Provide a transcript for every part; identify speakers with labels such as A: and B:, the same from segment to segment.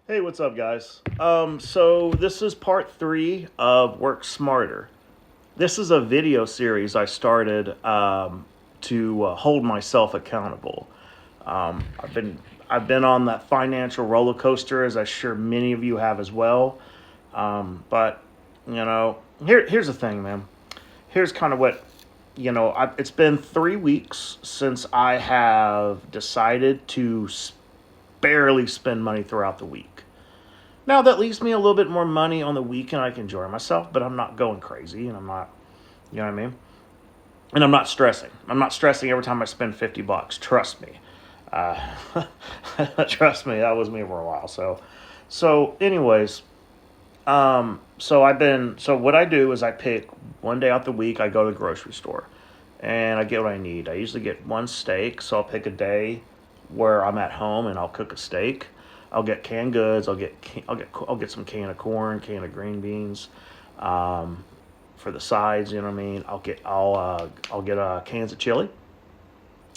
A: Hey, what's up, guys? So this is part three of Work Smarter. This is a video series I started to hold myself accountable. I've been on that financial roller coaster, as I'm sure many of you have as well. But here's the thing, man. Here's kind of what it's been 3 weeks since I have decided to barely spend money throughout the week. Now that leaves me a little bit more money on the weekend. I can enjoy myself, but I'm not going crazy, and I'm not, you know what I mean. And I'm not stressing. I'm not stressing every time I spend $50. Trust me. Uh, Trust me, that was me for a while. Anyways, so what I do is I pick one day out the week. I go to the grocery store, and I get what I need. I usually get one steak, so I'll pick a day where I'm at home and I'll cook a steak. I'll get canned goods. I'll get some can of corn, can of green beans, um, for the sides. You know what I mean. I'll get cans of chili,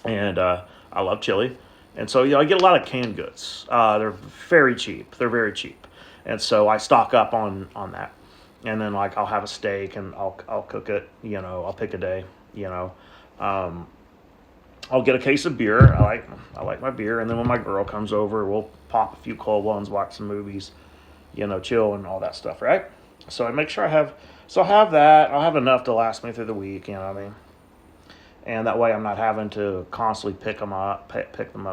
A: and I love chili, and so I get a lot of canned goods. They're very cheap. They're very cheap, and so I stock up on that, and then like I'll have a steak and I'll cook it. I'll pick a day. Um, I'll get a case of beer. I like my beer, and then when my girl comes over, we'll pop a few cold ones, watch some movies, chill and all that stuff, right? So I make sure I'll have that. I'll have enough to last me through the week. You know what I mean? And that way I'm not having to constantly pick them up,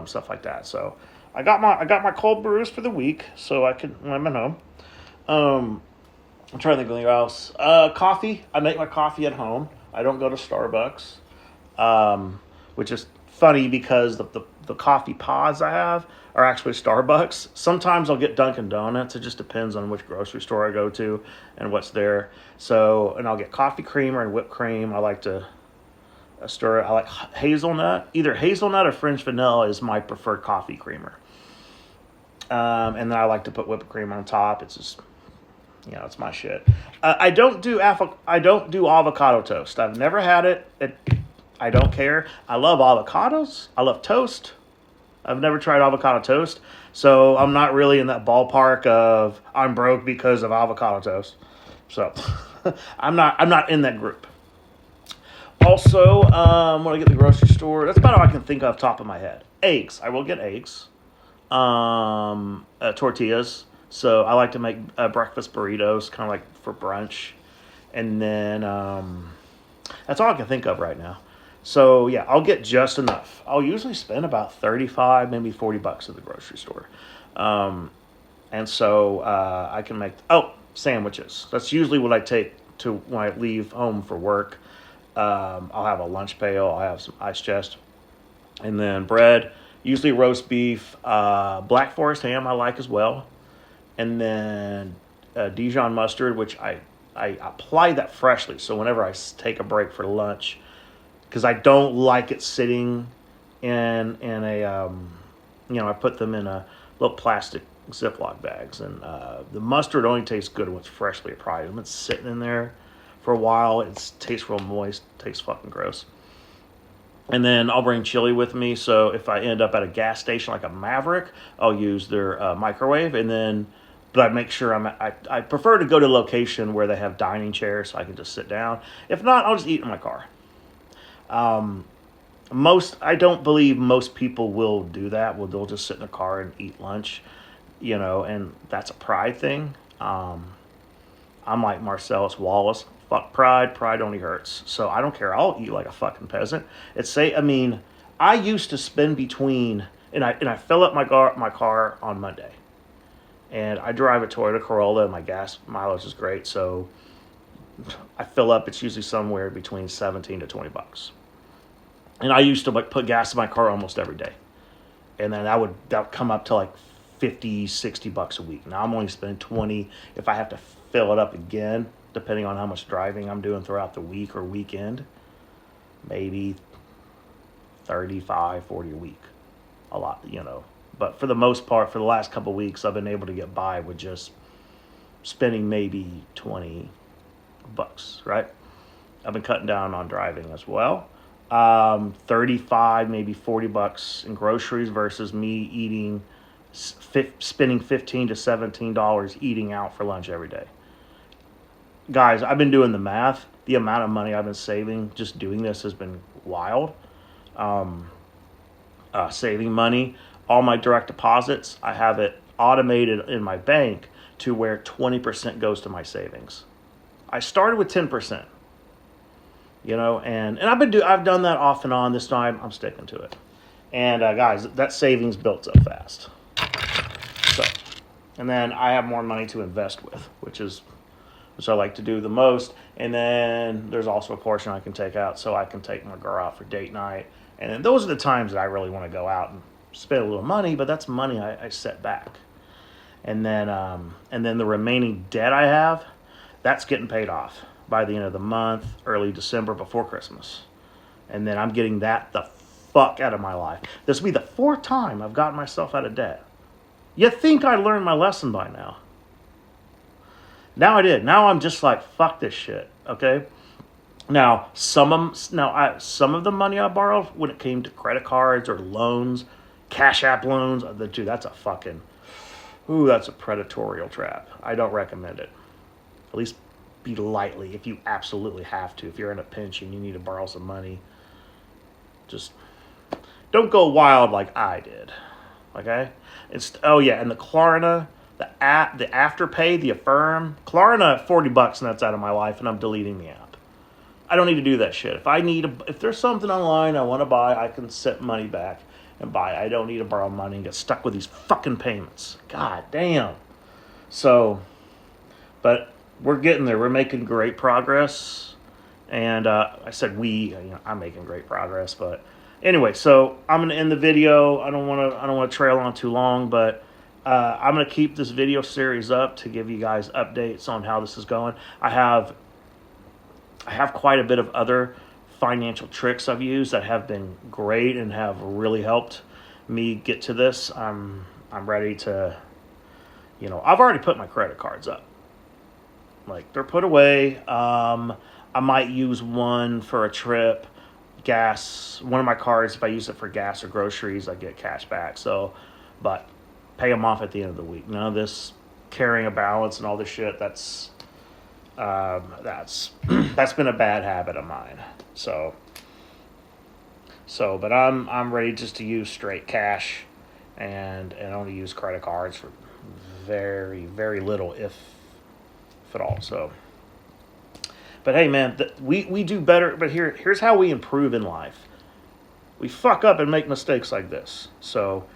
A: stuff like that. So I got my cold brews for the week, so I can when I'm at home. Um, I'm trying to think of anything else. Coffee. I make my coffee at home. I don't go to Starbucks, which is funny because the coffee pods I have are actually Starbucks. Sometimes I'll get Dunkin' Donuts. It just depends on which grocery store I go to and what's there. So, and I'll get coffee creamer and whipped cream. I like to stir it. I like hazelnut. Either hazelnut or French vanilla is my preferred coffee creamer. And then I like to put whipped cream on top. It's just it's my shit. I don't do avocado toast. I've never had it. I don't care. I love avocados. I love toast. I've never tried avocado toast, so I'm not really in that ballpark of I'm broke because of avocado toast. So I'm not in that group. Also, when I get to the grocery store, that's about all I can think of top of my head. Eggs. I will get eggs. Tortillas. So I like to make breakfast burritos, kind of like for brunch, and then that's all I can think of right now. So yeah, I'll get just enough. I'll usually spend about 35, maybe $40 at the grocery store, um, and so I can make sandwiches. That's usually what I take to when I leave home for work. I'll have a lunch pail. I'll have some ice chest, and then bread. Usually roast beef, black forest ham I like as well, and then Dijon mustard, which I apply that freshly. So whenever I take a break for lunch, because I don't like it sitting in a I put them in a little plastic Ziploc bags, and the mustard only tastes good when it's freshly applied. When it's sitting in there for a while, it tastes real moist, tastes fucking gross. And then I'll bring chili with me. So if I end up at a gas station like a Maverick, I'll use their microwave. But I make sure I prefer to go to a location where they have dining chairs so I can just sit down. If not, I'll just eat in my car. Um, I don't believe most people will do that. Well, they'll just sit in the car and eat lunch, and that's a pride thing. I'm like Marcellus Wallace. Fuck pride. Pride only hurts. So I don't care. I'll eat like a fucking peasant. I used to spend between, and I fill up my car on Monday, and I drive a Toyota Corolla, and my gas mileage is great. So I fill up. It's usually somewhere between 17 to $20, and I used to like put gas in my car almost every day, and then that would come up to like 50, $60 a week. Now I'm only spending 20 if I have to fill it up again, depending on how much driving I'm doing throughout the week or weekend. Maybe 35, 40 a week. A lot. But for the most part, for the last couple of weeks, I've been able to get by with just spending maybe $20, right? I've been cutting down on driving as well. 35, maybe $40 in groceries versus me eating spending $15 to $17 eating out for lunch every day. Guys, I've been doing the math. The amount of money I've been saving just doing this has been wild. Saving money, all my direct deposits, I have it automated in my bank to where 20% goes to my savings. I started with 10%, and I've done that off and on. This time I'm sticking to it. And guys, that savings built up fast. So, and then I have more money to invest with, which I like to do the most. And then there's also a portion I can take out, so I can take my girl out for date night. And then those are the times that I really want to go out and spend a little money, but that's money I set back. And then the remaining debt I have, that's getting paid off by the end of the month, early December, before Christmas. And then I'm getting that the fuck out of my life. This will be the 4th time I've gotten myself out of debt. You think I learned my lesson by now? Now I did. Now I'm just like, fuck this shit. Okay. Now some of the money I borrowed when it came to credit cards or loans, Cash App loans, dude, that's a predatorial trap. I don't recommend it. At least be lightly if you absolutely have to. If you're in a pinch and you need to borrow some money, just don't go wild like I did. Okay? And the Klarna, the Afterpay, the Affirm, Klarna, $40 and that's out of my life, and I'm deleting the app. I don't need to do that shit. If there's something online I want to buy, I can set money back and buy. I don't need to borrow money and get stuck with these fucking payments. God damn. So, but we're getting there. We're making great progress. And I said I'm making great progress. But anyway, so I'm gonna end the video. I don't want to trail on too long, but I'm gonna keep this video series up to give you guys updates on how this is going. I have quite a bit of other financial tricks I've used that have been great and have really helped me get to this. I'm ready to, I've already put my credit cards up. Like, they're put away. I might use one for a trip, gas. One of my cards, if I use it for gas or groceries, I get cash back. So, but pay them off at the end of the week. None of this carrying a balance and all this shit, that's been a bad habit of mine. But I'm ready just to use straight cash and only use credit cards for very, very little, if at all. So, but hey, man, we do better. But here's how we improve in life. We fuck up and make mistakes like this. So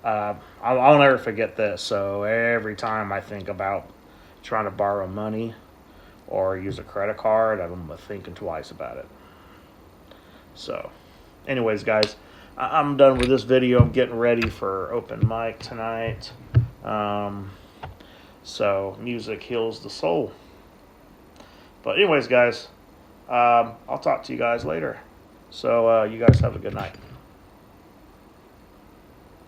A: I'll never forget this. So every time I think about trying to borrow money or use a credit card, I'm thinking twice about it. So, anyways, guys, I'm done with this video. I'm getting ready for open mic tonight. So, music heals the soul. But anyways, guys, I'll talk to you guys later. So, you guys have a good night.